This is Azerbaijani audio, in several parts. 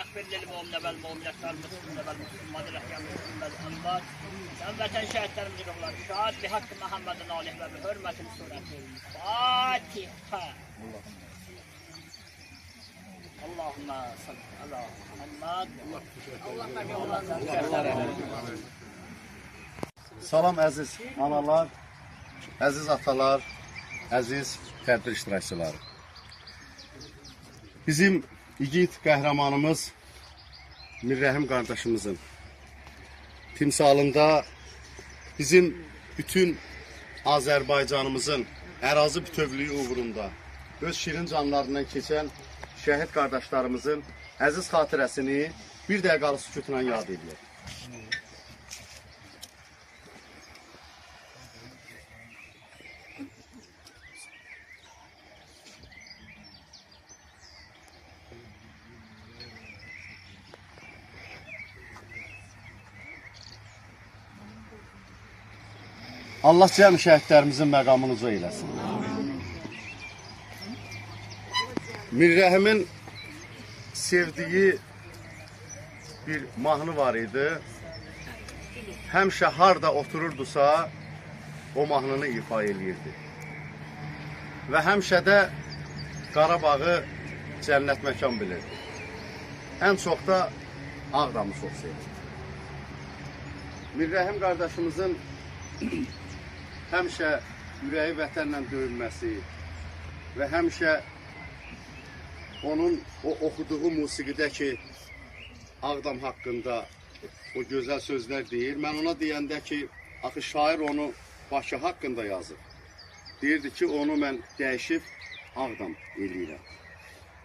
اغفر للمؤمنين والمؤمنات والمسلمين والمسلمات الأحياء والأموات sen vatan şehitlerimizi ruhlar şahat bi hakkı Muhammed'in aleyh ve bi hürmetin sureti Fatiha. Allahümme salli ala Muhammed. Salam əziz analar, əziz atalar, əziz tədbir iştirakçıları. Bizim igid qəhrəmanımız Mirrəhim qardaşımızın timsalında bizim bütün Azərbaycanımızın ərazi bütövlüyü uğrunda öz şirin canlarından keçən şəhid qardaşlarımızın əziz xatirəsini bir dəqiqəlik sükutla yad edilir. Allah cəm şəhidlərimizin məqamını uca eyləsin. Mirrəhimin sevdiyi bir mahnı var idi. Həmişə harda otururdusa, o mahnını ifa eləyirdi. Və həmişə də Qarabağı cənnət məkan bilirdi. Ən çox da Ağdamı çox sevdi. Mirrəhim qardaşımızın həmişə ürəyi vətənlə döyülməsi və həmişə onun o oxuduğu musiqidəki Ağdam haqqında o gözəl sözlər deyir. Mən ona deyəndə ki, axı şair onu Bakı haqqında yazır. Deyirdi ki, onu mən dəyişib Ağdam eləyirəm.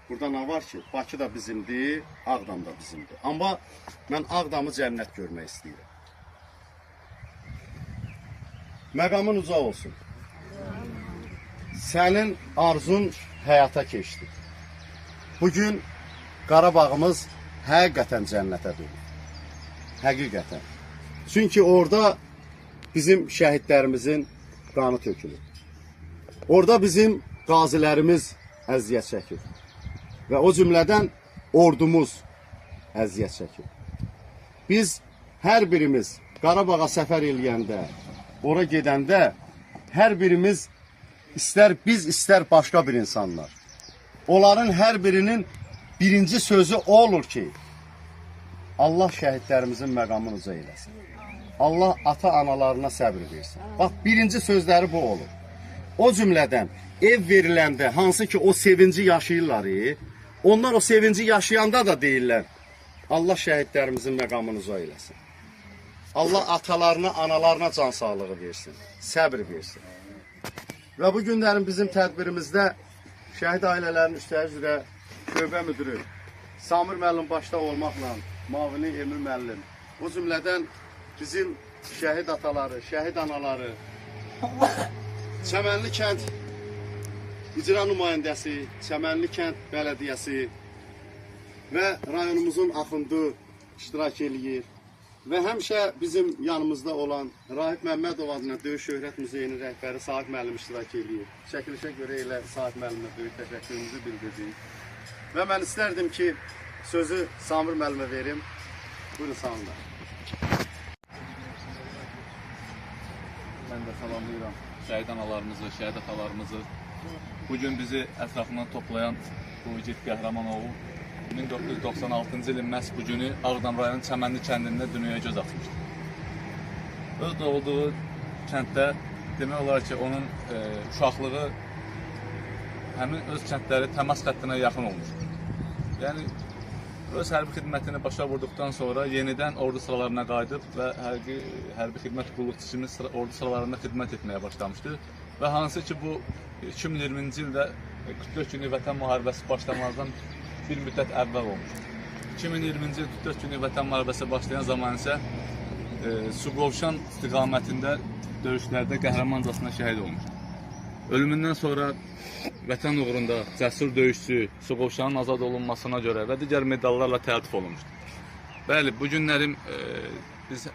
Burada nə var ki, Bakı da bizimdir, Ağdam da bizimdir. Amma mən Ağdamı cənnət görmək istəyirəm. Məqamın uca olsun. Sənin arzun həyata keçdi. Bugün Qarabağımız həqiqətən cənnətə dönür. Həqiqətən. Çünki orada bizim şəhidlərimizin qanı tökülür. Orada bizim qazilərimiz əziyyət çəkir. Və o cümlədən ordumuz əziyyət çəkir. Biz hər birimiz Qarabağa səfər eləyəndə, ora gedəndə hər birimiz istər biz, istər başqa bir insanlar. Onların hər birinin birinci sözü o olur ki, Allah şəhidlərimizin məqamını uca eyləsin. Allah ata-analarına səbr versin. Bax, birinci sözləri bu olur. O cümlədən ev veriləndə, hansı ki o sevinci yaşayırlar, onlar o sevinci yaşayanda da deyirlər, Allah şəhidlərimizin məqamını uca eyləsin. Allah atalarına, analarına can sağlığı versin, səbr versin. Və bu günlərin bizim tədbirimizdə şəhid ailələrinin üstəlik üzrə şöbə müdürü Samir müəllim başda olmaqla, mavini Emir müəllim, o cümlədən bizim şəhid ataları, şəhid anaları, Çəmənli kənd icra nümayəndəsi, Çəmənli kənd bələdiyyəsi və rayonumuzun axındı iştirak eləyir. Və həmişə bizim yanımızda olan Rahib Məmmədov adına Döyüş Şöhrət Muzeyinin rəhbəri Sahib müəllim iştirak eləyir. Çəkilişə görə elə Sahib müəllimə böyük təşəkkürümüzü bildirdik. Və mən istərdim ki, sözü Samir müəllimə verim. Buyurun, Samir. Mən də salamlayıram şəhid analarımızı, şəhid atalarımızı. Bugün bizi ətrafından toplayan bu igid qəhrəman oğul 1996-cı ilin məhz bu günü Ağdam rayonunun Çəmənli kəndində dünyaya göz atmışdı. Öz doğulduğu kənddə demək olar ki, onun uşaqlığı həmin öz kəndləri təmas xəttinə yaxın olmuşdur. Yəni, öz hərbi xidmətini başa vurduqdan sonra yenidən ordu sıralarına qayıdıb və hərbi xidmət qulluqçumuz ordu sıralarında xidmət etməyə başlamışdı. Və hansı ki, bu 2020-ci ildə 44 günlük vətən müharibəsi başlamazdan bir müddət əvvəl olmuşdur. 2020-ci il 44 günlük vətən müharibəsi başlayan zaman isə Suqovşan istiqamətində döyüşlərdə qəhrəmancasına şəhid olmuşdur. Ölümündən sonra vətən uğrunda cəsur döyüşçü Suqovşanın azad olunmasına görə və digər medallarla təltif olunmuşdur. Bəli, bu günlərim biz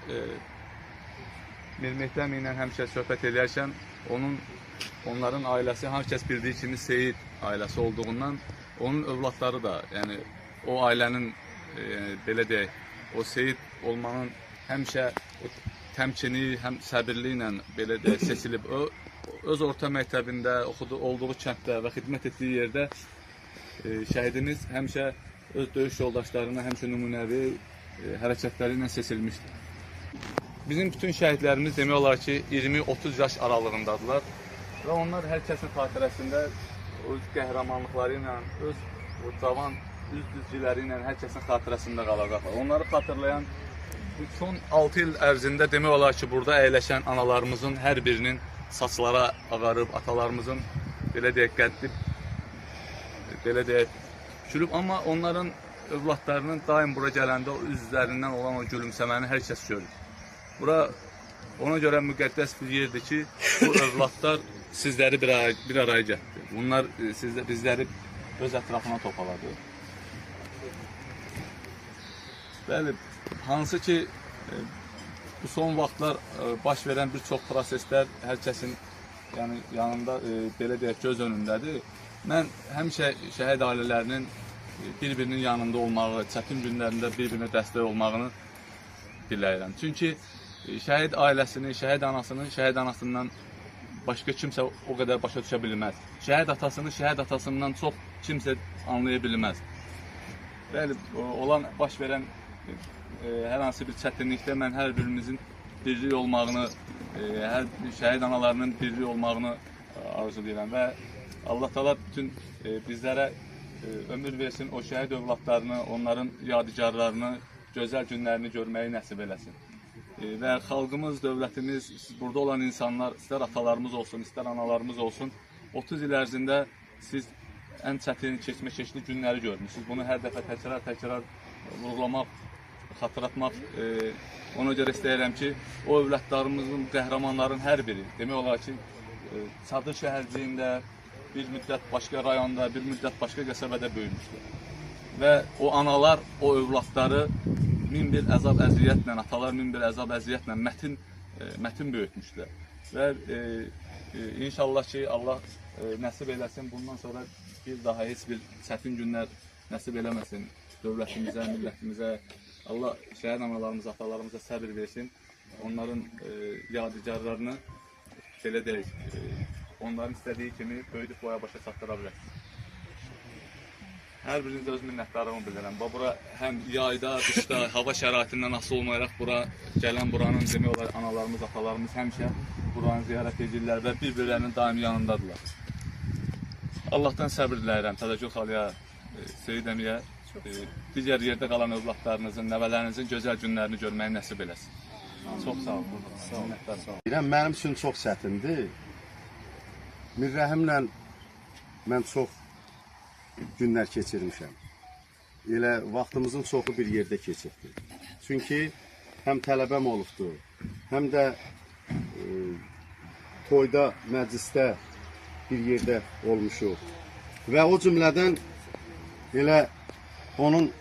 Mir Mehdi əmi ilə həmişə söhbət edərkən onların ailəsi hər kəs bildiyi kimi Seyid ailəsi olduğundan onun övladları da, yəni o ailənin belə deyək, o seyid olmanın həmişə o təmkini, həm səbirli ilə belə deyək, seçilib. O öz orta məktəbində, olduğu kənddə və xidmət etdiyi yerdə şəhidimiz həmişə öz döyüş yoldaşlarına həmişə nümunəvi hərəkətləri ilə seçilmişdir. Bizim bütün şəhidlərimiz demək olar ki, 20-30 yaş aralığındadılar və onlar hər kəsin xatirəsində öz qəhrəmanlıqları ilə, öz o cavan üz-düzcüləri ilə hər kəsin xatirəsində qalacaqlar. Onları xatırlayan son 6 il ərzində demək olar ki, burada əyləşən analarımızın hər birinin saçlara ağarıb, atalarımızın belə deyək, qəddi belə deyək, çürüb, amma onların övladlarının daim bura gələndə o üzlərindən olan o gülümsəməni hər kəs görür. Bura ona görə müqəddəs bir yerdir ki, bu övladlar sizləri bir araya gətirdi. Bunlar bizləri öz ətrafına topaladı. Bəli, hansı ki, bu son vaxtlar baş verən bir çox proseslər hər kəsin yanında belə deyək, göz önündədir. Mən həmişə şəhid ailələrinin bir-birinin yanında olmağı, çətin günlərində bir-birinə dəstək olmağını diləyirəm. Çünki şəhid ailəsini, şəhid anasından başqa kimsə o qədər başa düşə bilməz. Şəhid atasını, şəhid atasından çox kimsə anlaya bilməz. Bəli, baş verən hər hansı bir çətinlikdə mən hər birimizin birlik olmağını, hər şəhid analarının birlik olmağını arzulayıram və Allah Taala bütün bizlərə ömür versin, o şəhid övladlarını, onların yadigarlarını, gözəl günlərini görməyi nəsib eləsin. Və xalqımız, dövlətimiz, burada olan insanlar, istər atalarımız olsun, istər analarımız olsun, 30 il ərzində siz ən çətin keçmiş günləri görmüşsünüz. Bunu hər dəfə təkrar vurğulamaq, xatırlatmaq, ona görə istəyirəm ki, o övladlarımızın, qəhrəmanların hər biri, demək olar ki, Çadır şəhərciyində, bir müddət başqa rayonda, bir müddət başqa qəsəbədə böyümüşdür. Və o analar, o övladları min bir əzab əziyyətlə, atalar min bir əzab əziyyətlə mətin böyütmüşdür. Və inşallah ki, Allah nəsib eləsin, bundan sonra bir daha heç bir çətin günlər nəsib eləməsin dövlətimizə, millətimizə. Allah şəhid analarımıza, atalarımıza səbir versin. Onların yadigarlarını belə deyək, onların istədiyi kimi böyüdüb boya başa çatdıra bilər. Hər birinizə öz minnətdarlığımı bildirəm. Bura həm yayda, qışda, hava şəraitindən asılı olmayaraq buranın demək olar analarımız, atalarımız həmişə buranı ziyarət edirlər və bir-birlərinin daimi yanındadırlar. Allahdan səbir diləyirəm Tadagül xalıya, Seyid əmiyə, digər yerdə qalan övladlarınızın, nəvələrinizin gözəl günlərini görməyi nəsib eləsin. Çox sağ olun. Mənim üçün çox çətindir. Mirrəhimlə mən çox günlər keçirmişəm. Elə vaxtımızın çoxu bir yerdə keçirdi. Çünki həm tələbəm olubdu, həm də toyda, məclisdə bir yerdə olmuşuq. Və o cümlədən elə onun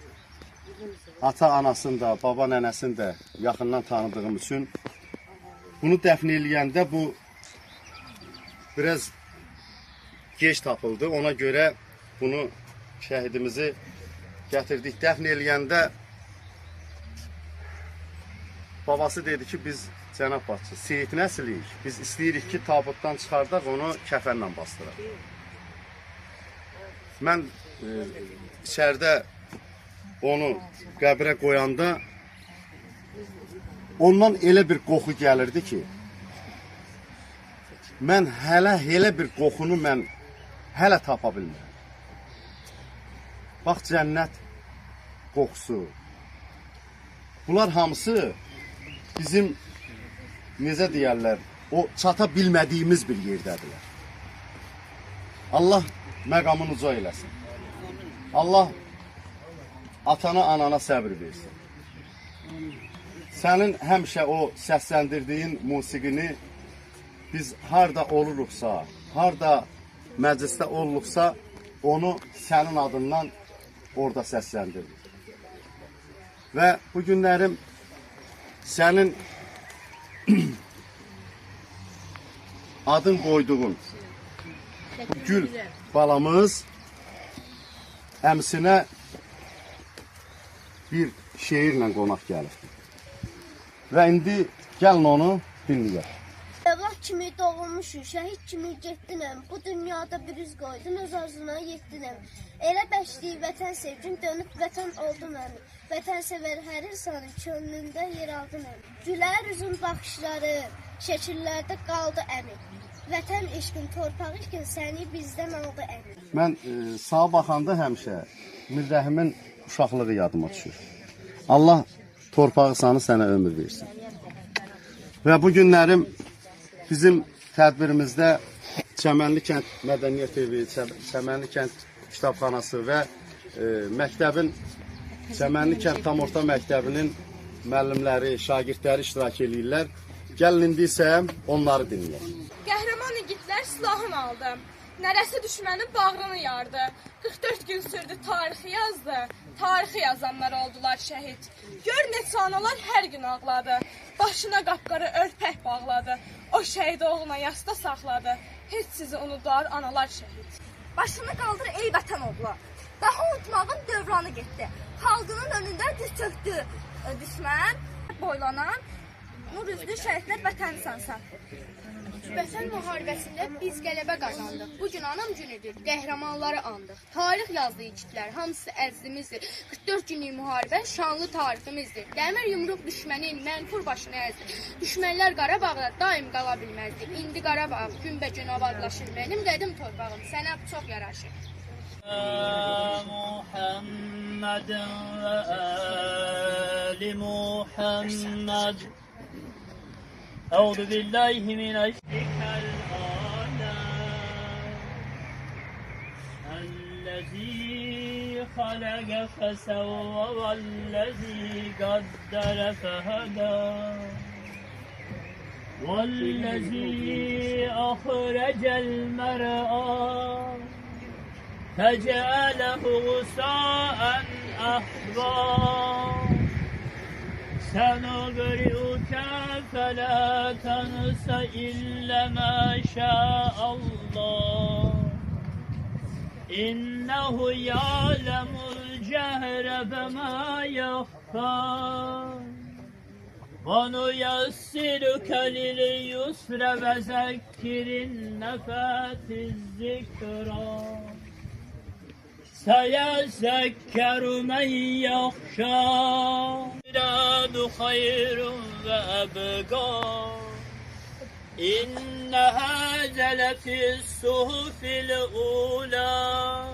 ata-anasını da, baba-nənəsini də yaxından tanıdığım üçün bunu dəfn eləyəndə bu biraz geç tapıldı. Ona görə bunu şəhidimizi gətirdik. Dəfn eləyəndə babası dedi ki, biz cənab başçı, Seyid nəsiliyik. Biz istəyirik ki, tabutdan çıxardaq, onu kəfənlə bastıraq. Mən içəridə onu qəbrə qoyanda ondan elə bir qoxu gəlirdi ki, mən elə bir qoxunu mən hələ tapa bilmirəm. Bax, cənnət qoxusu. Bunlar hamısı bizim, necə deyərlər, o çata bilmədiyimiz bir yerdədirlər. Allah məqamını uca eləsin. Allah atana, anana səbir versin. Sənin həmişə o səsləndirdiyin musiqini biz harda oluruqsa, harda məclisdə olursa, onu sənin adından orada səsləndiririk. Və bu günlərim sənin adın qoyduğun Gül balamız əmsinə bir şeirlə qonaq gəlibdir. Və indi gəlin onu dinləyək. Evlat kimi doğulmuşum, şəhid kimi getdinəm. Bu dünyada bir üz qoydun, öz arzuna yetdinəm. Elə bəşliyib vətən sevgim, dönüb vətən oldu mənim. Vətən sevər hər insanın könlündə yer aldı mənim. Gülər üzün baxışları, şəkillərdə qaldı əmin. Vətən eşqin, torpaq eşqin səni bizdən aldı əmin. Mən sağa baxanda həmişə Mirzəhimin uşaqlığı yadıma düşür. Allah torpağı sanı sənə ömür versin. Və bu günlərim bizim tədbirimizdə Çəmənli kənd mədəniyyət evi, Çəmənli kənd kitabxanası və məktəbin Çəmənli kənd tam orta məktəbinin müəllimləri, şagirdləri iştirak edirlər. Gəlin indi isə onları dinləyək. Qəhrəman igidlər silahını aldı. Nərəsi düşmənin bağrını yardı. 44 gün sürdü tarixi yazdı. Tarixi yazanlar oldular şəhid. Gör neçə analar hər gün ağladı. Başına qapqarı örpək bağladı. O şəhid oğluna yasta saxladı. Heç sizi unudar analar şəhid. Başını qaldır ey vətən oğlu. Daha unutmağın dövranı getdi. Xalqının önündə diz çöktü. Düşmən boylanan nur üzlü şəhidlər vətənsən sən. Vətən müharibəsində biz qələbə qazandıq. Bu gün anam günüdür, qəhrəmanları andıq. Tarix yazdı igidlər, hamısı əzizimizdir. 44 günlük müharibə şanlı tariximizdir. Dəmir yumruq düşmənin mənfur başını əzdi. Düşmənlər Qarabağda daim qala bilməzdi. İndi Qarabağ günbəgün abadlaşır. Mənim qədim torpağım sənə çox yaraşır. Muhammed və əli Muhammed. أعوذ بالله من العالم الذي خلق فسوى والذي قدر فهدى والذي أخرج المرعى فجعله غثاء أحوى سنقرئك فلا تنس إلا ما شاء الله إنه يعلم الجهر فما يخفى ونيسرك لليسر وذكر النفات الذكرى سيذكر من يخشى الجهاد خير وأبقى إن هذا لفي الصحف الأولى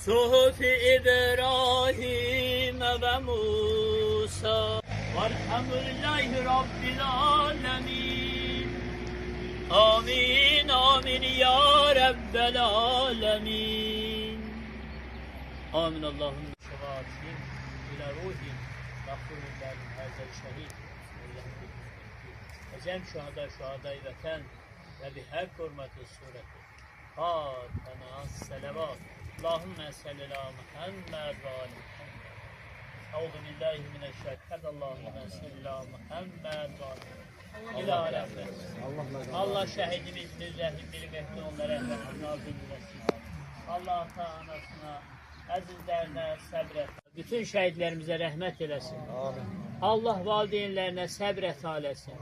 صحف إبراهيم وموسى والحمد لله رب العالمين آمين آمين يا رب العالمين آمين اللهم شفاعتهم إلى روحهم مغفور الله هذا الشهيد وجميع شهداء وطن وبحق حرمة السورة فاتنا الصلوات اللهم صل على محمد وآل محمد أعوذ بالله من الشيطان اللهم صل على محمد وآل İlah rahmet. Allah şəhidimiz Mirzəhim bir mehdi onlara rəhmətini nazil eləsin. Allah ata-anasına, əzizlərinə səbr et. Bütün şəhidlərimizə rəhmət eləsin. Allah valideynlərinə səbr etələsin.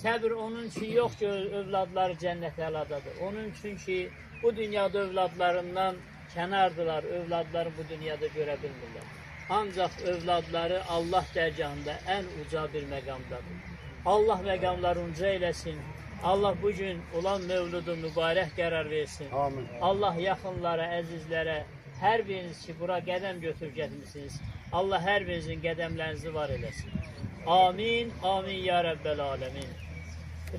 Səbr onun üçün yox ki, övladları cənnət əladadır. Onun üçün ki, bu dünyada övladlarından kənardılar, övladları bu dünyada görə bilmirlər. Ancaq övladları Allah dərgahında ən uca bir məqamdadır. Allah məqamları unca eləsin. Allah bugün olan mövludu mübarək qərar versin. Amin. Allah yaxınlara, əzizlərə, hər biriniz ki, bura qədəm götürüb getmişsiniz. Allah hər birinizin qədəmlərinizi var eləsin. Amin, amin ya Rabbel alemin.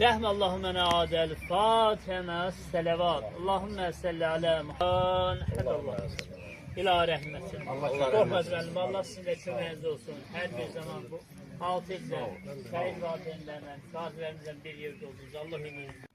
Rəhməllahu mənə adəl Fatihə sələvat. Allahümmə səlli alə Muhammed. İlah rəhmətin. Qorxmazlarım, Allah sizin də köməyiniz olsun. Hər bir zaman bu altı illər, şəhid valideynlərlə, şahidlərimizlə bir yerdə oldunuz. Allah ömrünüzü